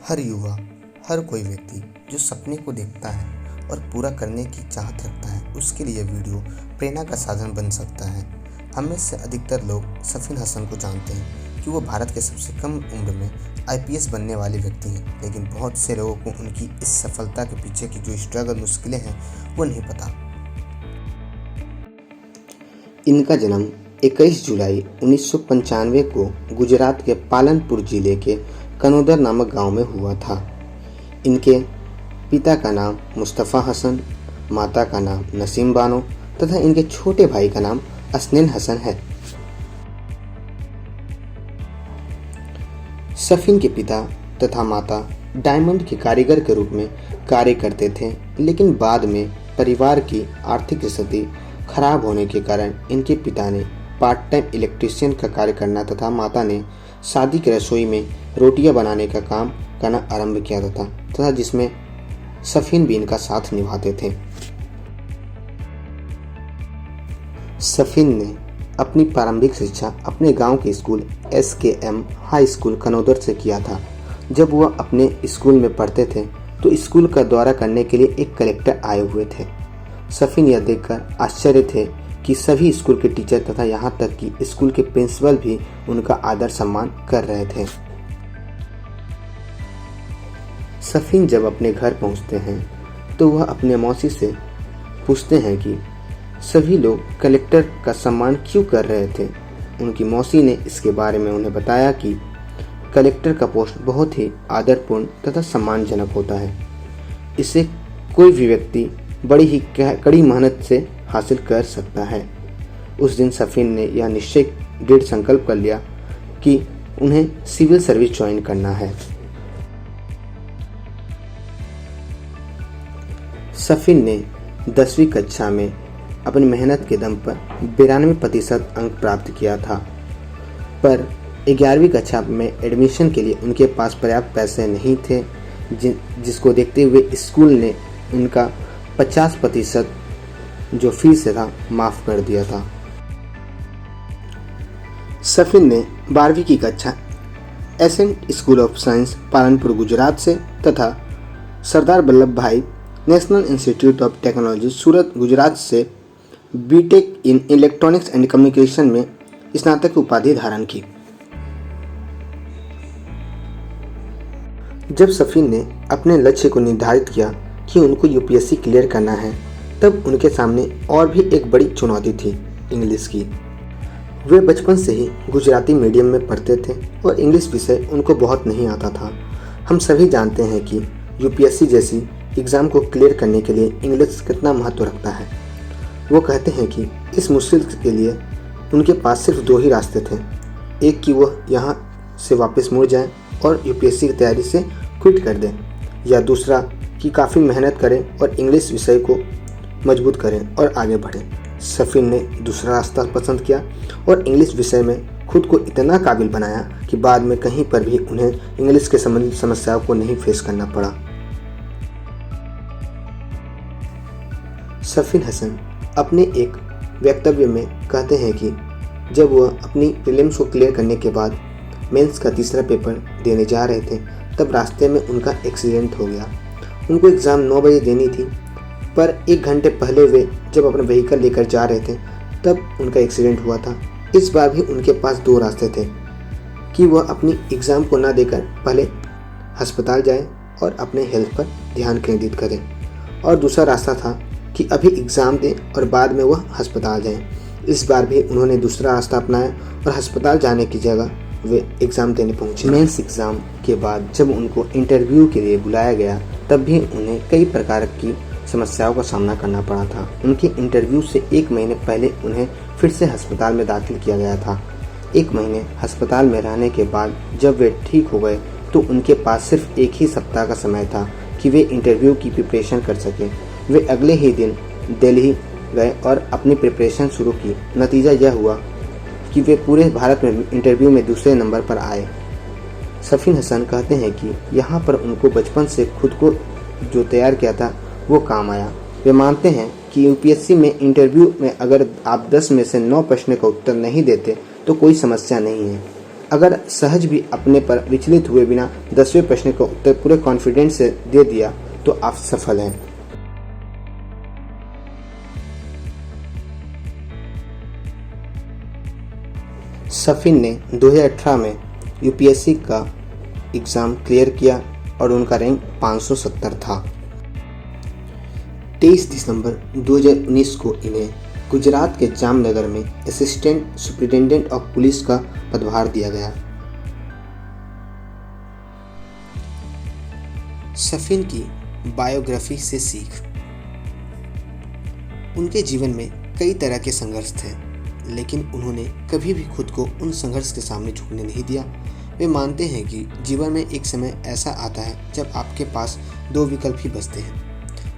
हर युवा, हर कोई व्यक्ति जो सपने को देखता है और पूरा करने की चाहत रखता है, उसके लिए वीडियो प्रेरणा का साधन बन सकता है। हम में से अधिकतर लोग सफीन हसन को जानते हैं कि वो भारत के सबसे कम उम्र में आईपीएस बनने वाले व्यक्ति हैं, लेकिन बहुत से लोगों को उनकी इस सफलता के पीछे की जो स्ट्रगल मुश्किलें हैं वो नहीं पता। इनका जन्म 21 जुलाई 1995 को गुजरात के पालनपुर जिले के कनोदर नामक गांव में हुआ था। इनके पिता का नाम मुस्तफ़ा हसन, माता का नाम नसीम बानो तथा इनके छोटे भाई का नाम असनैन हसन है। सफीन के पिता तथा माता डायमंड के कारीगर के रूप में कार्य करते थे, लेकिन बाद में परिवार की आर्थिक स्थिति खराब होने के कारण इनके पिता ने पार्ट टाइम इलेक्ट्रीशियन का कार्य करना तथा माता ने शादी की रसोई में रोटियां बनाने का काम करना आरंभ किया तथा जिसमें सफीन भी इनका साथ निभाते थे। सफीन ने अपनी प्रारंभिक शिक्षा अपने गांव के स्कूल SKM हाई स्कूल कनौदर से किया था। जब वह अपने स्कूल में पढ़ते थे तो स्कूल का दौरा करने के लिए एक कलेक्टर आए हुए थे। सफीन यह देखकर आश्चर्य थे कि सभी स्कूल के टीचर तथा यहाँ तक कि स्कूल के प्रिंसिपल भी उनका आदर सम्मान कर रहे थे। सफीन जब अपने घर पहुँचते हैं तो वह अपने मौसी से पूछते हैं कि सभी लोग कलेक्टर का सम्मान क्यों कर रहे थे। उनकी मौसी ने इसके बारे में उन्हें बताया कि कलेक्टर का पोस्ट बहुत ही आदरपूर्ण तथा सम्मानजनक होता है। इसे कोई भी व्यक्ति बड़ी ही कड़ी मेहनत से हासिल कर सकता है। उस दिन सफीन ने यह निश्चय दृढ़ संकल्प कर लिया कि उन्हें सिविल सर्विस ज्वाइन करना है। सफीन ने 10वीं कक्षा में अपनी मेहनत के दम पर 92% अंक प्राप्त किया था, पर 11वीं कक्षा में एडमिशन के लिए उनके पास पर्याप्त पैसे नहीं थे, जिसको देखते हुए स्कूल ने उनका 50% जो फीस था माफ कर दिया था। सफीन ने 12वीं की कक्षा Ascent School of Science Palanpur Gujarat से तथा Sardar Vallabh bhai National Institute of Technology Surat Gujarat से BTech in electronics and communication में स्नातक की उपाधि धारण की। जब सफीन ने अपने लक्ष्य को निर्धारित किया कि उनको यूपीएससी क्लियर करना है, तब उनके सामने और भी एक बड़ी चुनौती थी, इंग्लिश की। वे बचपन से ही गुजराती मीडियम में पढ़ते थे और इंग्लिश विषय उनको बहुत नहीं आता था। हम सभी जानते हैं कि यूपीएससी जैसी एग्ज़ाम को क्लियर करने के लिए इंग्लिश कितना महत्व रखता है। वो कहते हैं कि इस मुश्किल के लिए उनके पास सिर्फ 2 ही रास्ते थे, एक कि वह यहाँ से वापस मुड़ जाएं और यूपीएससी की तैयारी से क्विट कर दें, या दूसरा कि काफ़ी मेहनत करें और इंग्लिश विषय को मजबूत करें और आगे बढ़ें। सफीन ने दूसरा रास्ता पसंद किया और इंग्लिश विषय में खुद को इतना काबिल बनाया कि बाद में कहीं पर भी उन्हें इंग्लिश के संबंधित समस्याओं को नहीं फेस करना पड़ा। सफीन हसन अपने एक वक्तव्य में कहते हैं कि जब वह अपनी प्रीलिम्स को क्लियर करने के बाद मेंस का तीसरा पेपर देने जा रहे थे, तब रास्ते में उनका एक्सीडेंट हो गया। उनको एग्ज़ाम 9 बजे देनी थी, पर 1 घंटे पहले वे जब अपना व्हीकल लेकर जा रहे थे तब उनका एक्सीडेंट हुआ था। इस बार भी उनके पास 2 रास्ते थे कि वह अपनी एग्ज़ाम को ना देकर पहले अस्पताल जाएं और अपने हेल्थ पर ध्यान केंद्रित करें, और दूसरा रास्ता था कि अभी एग्ज़ाम दें और बाद में वह अस्पताल जाएं। इस बार भी उन्होंने दूसरा रास्ता अपनाया और अस्पताल जाने की जगह वे एग्ज़ाम देने पहुंचे। मेंस एग्ज़ाम के बाद जब उनको इंटरव्यू के लिए बुलाया गया, तब भी उन्हें कई प्रकार की समस्याओं का सामना करना पड़ा था। उनके इंटरव्यू से 1 महीने पहले उन्हें फिर से अस्पताल में दाखिल किया गया था। 1 महीने अस्पताल में रहने के बाद जब वे ठीक हो गए तो उनके पास सिर्फ 1 ही सप्ताह का समय था कि वे इंटरव्यू की प्रिपरेशन कर सकें। वे अगले ही दिन दिल्ली गए और अपनी प्रिपरेशन शुरू की। नतीजा यह हुआ कि वे पूरे भारत में इंटरव्यू में दूसरे नंबर पर आए। सफीन हसन कहते हैं कि यहाँ पर उनको बचपन से खुद को जो तैयार किया था वो काम आया। वे मानते हैं कि यूपीएससी में इंटरव्यू में अगर आप 10 में से 9 प्रश्न का उत्तर नहीं देते तो कोई समस्या नहीं है, अगर सहज भी अपने पर विचलित हुए बिना 10वें प्रश्न का उत्तर पूरे कॉन्फिडेंस से दे दिया तो आप सफल हैं। सफिन ने 2018 में यूपीएससी का एग्ज़ाम क्लियर किया और उनका रैंक 570 था। 23 दिसंबर 2019 को इन्हें गुजरात के जामनगर में असिस्टेंट सुपरिटेंडेंट ऑफ पुलिस का पदभार दिया गया। सफिन की बायोग्राफी से सीख। उनके जीवन में कई तरह के संघर्ष थे, लेकिन उन्होंने कभी भी खुद को उन संघर्ष के सामने झुकने नहीं दिया। वे मानते हैं कि जीवन में एक समय ऐसा आता है जब आपके पास दो विकल्प ही बचते हैं,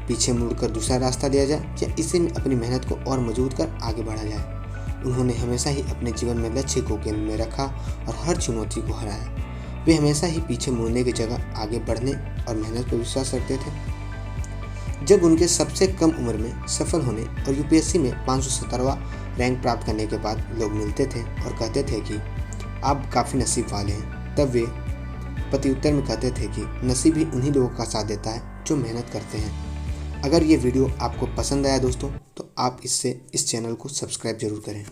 पीछे मुड़कर दूसरा रास्ता लिया जाए या इसी में अपनी मेहनत को और मजबूत कर आगे बढ़ा जाए। उन्होंने हमेशा ही अपने जीवन में लक्ष्य को केंद्र में रखा और हर चुनौती को हराया। वे हमेशा ही पीछे मुड़ने की जगह आगे बढ़ने और मेहनत पर विश्वास रखते थे। जब उनके सबसे कम उम्र में सफल होने और यूपीएससी में 570वां रैंक प्राप्त करने के बाद लोग मिलते थे और कहते थे कि आप काफ़ी नसीब वाले हैं, तब वे प्रत्युत्तर में कहते थे कि नसीब ही उन्हीं लोगों का साथ देता है जो मेहनत करते हैं। अगर ये वीडियो आपको पसंद आया दोस्तों, तो आप इस चैनल को सब्सक्राइब जरूर करें।